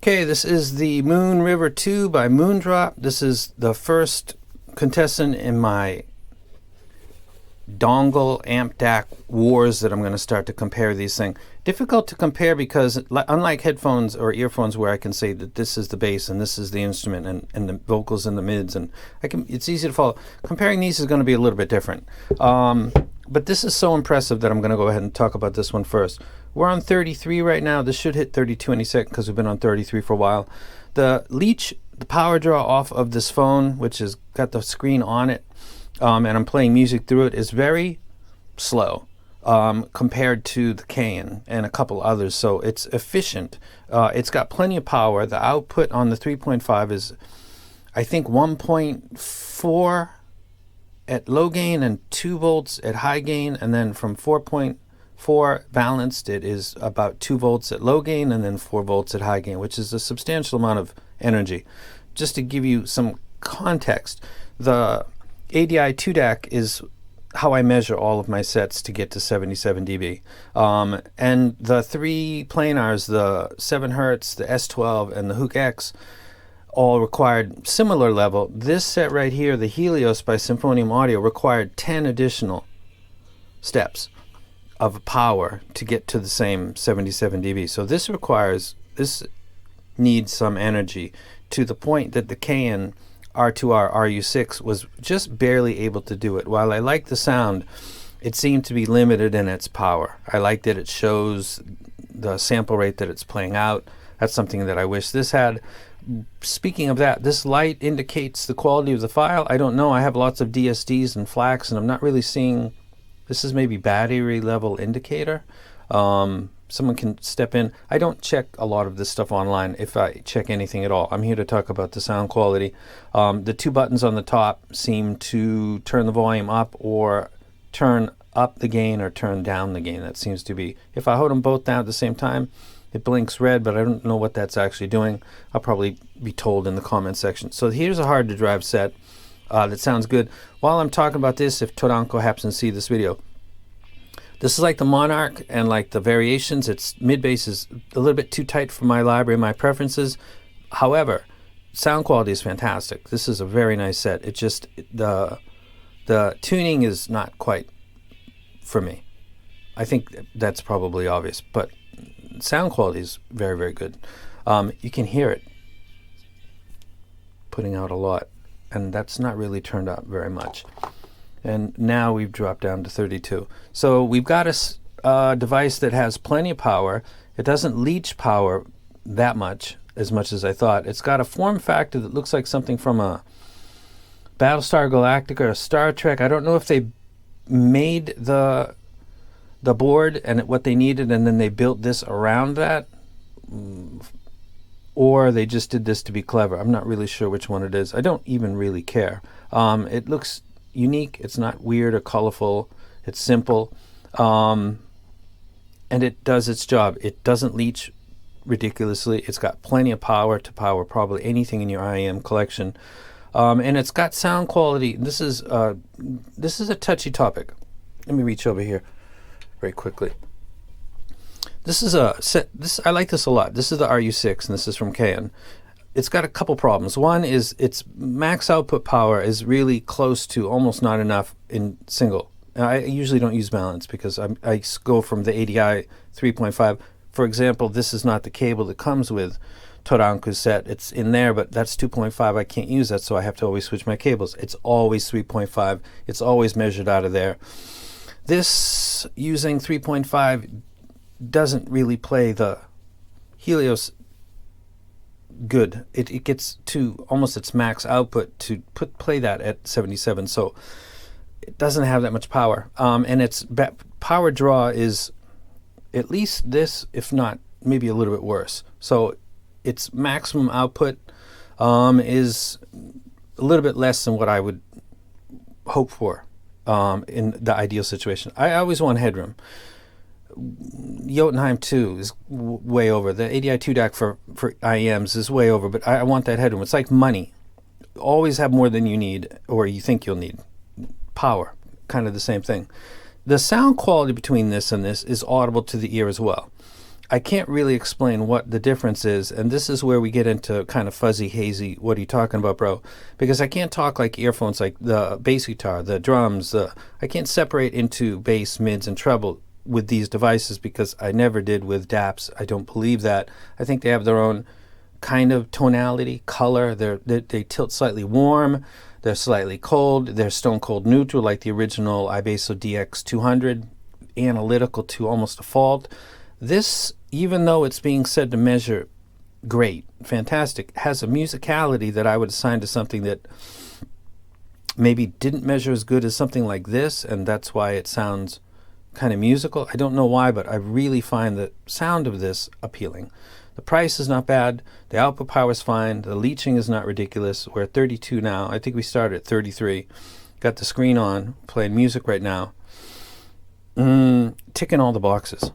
Okay, this is the Moon River 2 by Moondrop. This is the first contestant in my dongle amp DAC wars that I'm going to start to compare these things. Difficult to compare because unlike headphones or earphones where I can say that this is the bass and this is the instrument and the vocals and the mids, and it's easy to follow. Comparing these is going to be a little bit different. But this is so impressive that I'm going to go ahead and talk about this one first. We're on 33 right now. This should hit 32 any second because we've been on 33 for a while. The power draw off of this phone, which has got the screen on it, and I'm playing music through it, is very slow compared to the KZ and a couple others. So it's efficient. It's got plenty of power. The output on the 3.5 is, I think, 1.4 at low gain and 2 volts at high gain, and then from 4.4 balanced it is about 2 volts at low gain and then 4 volts at high gain, which is a substantial amount of energy. Just to give you some context, the ADI 2 DAC is how I measure all of my sets to get to 77 dB. And the three planars, the 7 Hertz, the S12, and the Hook X, all required similar level. This set right here, the Helios by Symphonium Audio, required 10 additional steps of power to get to the same 77 dB. So this needs some energy, to the point that the KZ R2R RU6 was just barely able to do it. While I like the sound, it seemed to be limited in its power. I like that it shows the sample rate that it's playing out. That's something that I wish this had. Speaking of that, this light indicates the quality of the file. I don't know. I have lots of DSDs and FLACs, and I'm not really seeing. This is maybe battery level indicator. Someone can step in. I don't check a lot of this stuff online, if I check anything at all. I'm here to talk about the sound quality. The 2 buttons on the top seem to turn the volume up or turn up the gain or turn down the gain. That seems to be. If I hold them both down at the same time, it blinks red, but I don't know what that's actually doing. I'll probably be told in the comment section. So here's a hard to drive set that sounds good. While I'm talking about this, if Todanko happens to see this video, this is like the Monarch and like the Variations. Its mid-bass is a little bit too tight for my library, my preferences. However, sound quality is fantastic. This is a very nice set. It just, the tuning is not quite for me. I think that's probably obvious, but sound quality is very, very good. You can hear it putting out a lot, and that's not really turned up very much. And now we've dropped down to 32. So we've got a device that has plenty of power. It doesn't leach power that much as I thought. It's got a form factor that looks like something from a Battlestar Galactica or Star Trek. I don't know if they made the board and what they needed and then they built this around that, or they just did this to be clever. I'm not really sure which one it is. I don't even really care. It looks unique. It's not weird or colorful. It's simple, and it does its job. It doesn't leach ridiculously. It's got plenty of power to power probably anything in your IEM collection, and it's got sound quality. This is a touchy topic. Let me reach over here very quickly. This is a set. I like this a lot. This is the RU6, and this is from KZ. It's got a couple problems. One is its max output power is really close to almost not enough in single. I usually don't use balance because I go from the ADI 3.5. For example, this is not the cable that comes with Todanko's set. It's in there, but that's 2.5. I can't use that, so I have to always switch my cables. It's always 3.5. It's always measured out of there. This, using 3.5, doesn't really play the Helios good. It gets to almost its max output to play that at 77, so it doesn't have that much power, and its power draw is at least this, if not maybe a little bit worse. So its maximum output is a little bit less than what I would hope for in the ideal situation. I always want headroom. Jotunheim 2 is way over. The ADI 2 DAC for IEMs is way over, but I want that headroom. It's like money. Always have more than you need or you think you'll need. Power, kind of the same thing. The sound quality between this and this is audible to the ear as well. I can't really explain what the difference is, and this is where we get into kind of fuzzy, hazy, what are you talking about, bro? Because I can't talk like earphones, like the bass guitar, the drums, I can't separate into bass, mids, and treble with these devices because I never did with DAPs. I don't believe that. I think they have their own kind of tonality, color. They tilt slightly warm, they're slightly cold, they're stone cold neutral like the original iBasso DX200, analytical to almost a fault. This, even though it's being said to measure great, fantastic, has a musicality that I would assign to something that maybe didn't measure as good as something like this, and that's why it sounds kind of musical. I don't know why, but I really find the sound of this appealing. The price is not bad. The output power is fine. The leaching is not ridiculous. We're at 32 now. I think we started at 33. Got the screen on, playing music right now. Ticking all the boxes.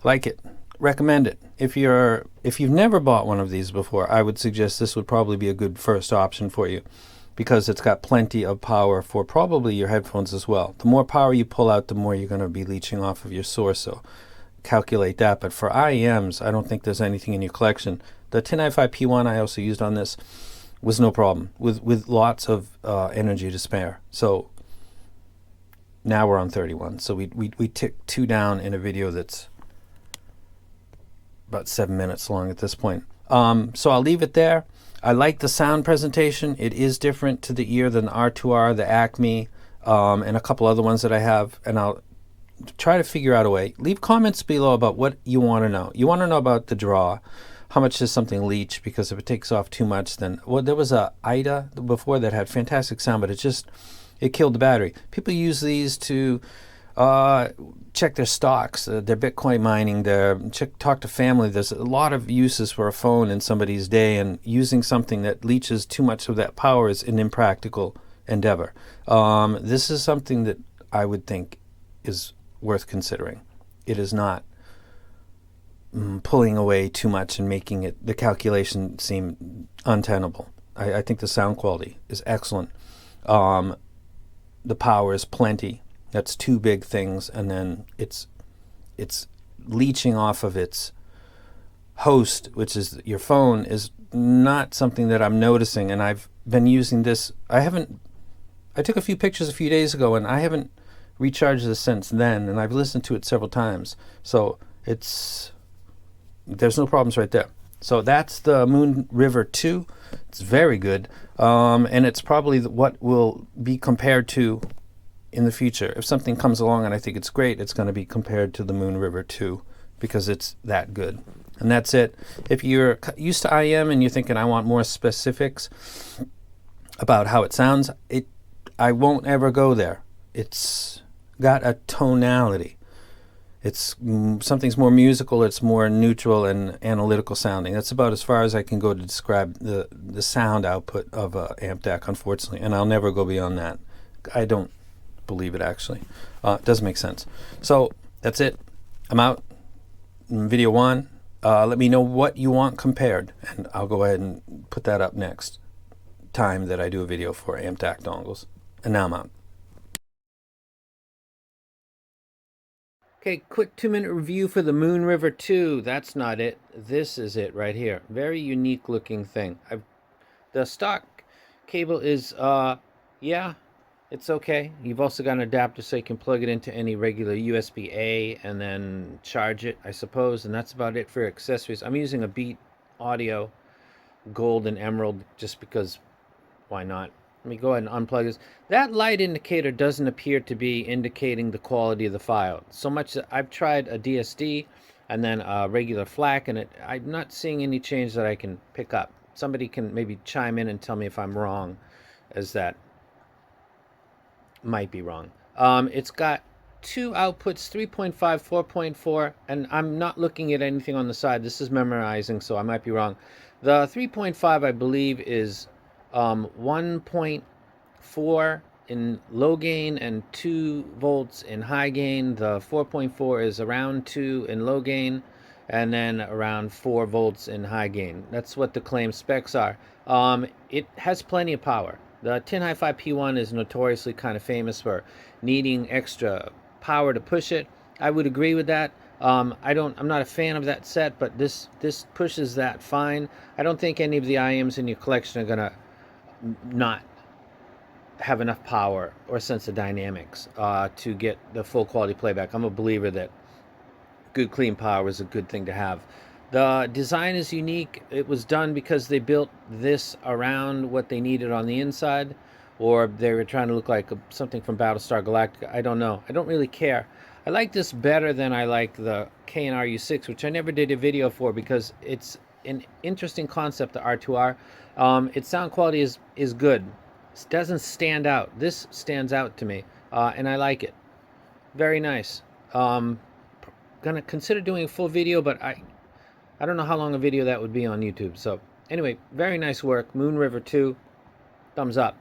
Like it. Recommend it. If you've never bought one of these before, I would suggest this would probably be a good first option for you because it's got plenty of power for probably your headphones as well. The more power you pull out, the more you're going to be leaching off of your source, so calculate that. But for IEMs, I don't think there's anything in your collection. The tin HiFi P1 I also used on this was no problem with lots of energy to spare. So now we're on 31. So we ticked 2 down in a video that's about 7 minutes long at this point. So I'll leave it there. I like the sound presentation. It is different to the ear than the R2R, the Acme, and a couple other ones that I have, and I'll try to figure out a way. Leave comments below about what you want to know. You want to know about the draw. How much does something leach? Because if it takes off too much, then... Well, there was a Ida before that had fantastic sound, but it killed the battery. People use these to check their stocks, their Bitcoin mining, talk to family. There's a lot of uses for a phone in somebody's day, and using something that leaches too much of that power is an impractical endeavor. This is something that I would think is worth considering. It is not pulling away too much and making the calculation seem untenable. I think the sound quality is excellent. The power is plenty. That's 2 big things, and then it's leaching off of its host, which is your phone, is not something that I'm noticing. And I've been using this. I took a few pictures a few days ago, and I haven't recharged this since then, and I've listened to it several times. So there's no problems right there. So that's the Moon River 2. It's very good, and it's probably what will be compared to in the future. If something comes along and I think it's great, it's going to be compared to the Moon River 2 because it's that good. And that's it. If you're used to IM and you're thinking I want more specifics about how it sounds, I won't ever go there. It's got a tonality. It's something's more musical, it's more neutral and analytical sounding. That's about as far as I can go to describe the sound output of a amp DAC, unfortunately, and I'll never go beyond that. I don't believe it, actually. It doesn't make sense. So that's it. I'm out. Video 1. Let me know what you want compared, and I'll go ahead and put that up next time that I do a video for amp DAC dongles. And now I'm out. Okay, quick 2-minute review for the Moon River 2. That's not it. This is it right here. Very unique looking thing. The stock cable is, yeah, it's okay. You've also got an adapter so you can plug it into any regular USB-A and then charge it, I suppose. And that's about it for accessories. I'm using a Beat Audio Gold and Emerald just because, why not? Let me go ahead and unplug this. That light indicator doesn't appear to be indicating the quality of the file. So much that I've tried a DSD and then a regular FLAC, and I'm not seeing any change that I can pick up. Somebody can maybe chime in and tell me if I'm wrong, as that might be wrong. It's got 2 outputs, 3.5, 4.4, and I'm not looking at anything on the side. This is memorizing, so I might be wrong. The 3.5, I believe, is 1.4 in low gain and 2 volts in high gain. The 4.4 is around 2 in low gain and then around 4 volts in high gain. That's what the claim specs are. It has plenty of power. The tin HiFi P1 is notoriously kind of famous for needing extra power to push it. I would agree with that. I'm not a fan of that set, but this pushes that fine. I don't think any of the IMs in your collection are gonna not have enough power or sense of dynamics to get the full quality playback. I'm a believer that good clean power is a good thing to have. The design is unique. It was done because they built this around what they needed on the inside, or they were trying to look like something from Battlestar Galactica. I don't know. I don't really care. I like this better than I like the K&R U6, which I never did a video for because it's an interesting concept, the R2R. Its sound quality is good. It doesn't stand out. This stands out to me, and I like it. Very nice. Gonna consider doing a full video, but I don't know how long a video that would be on YouTube. So anyway, very nice work. Moon River 2, thumbs up.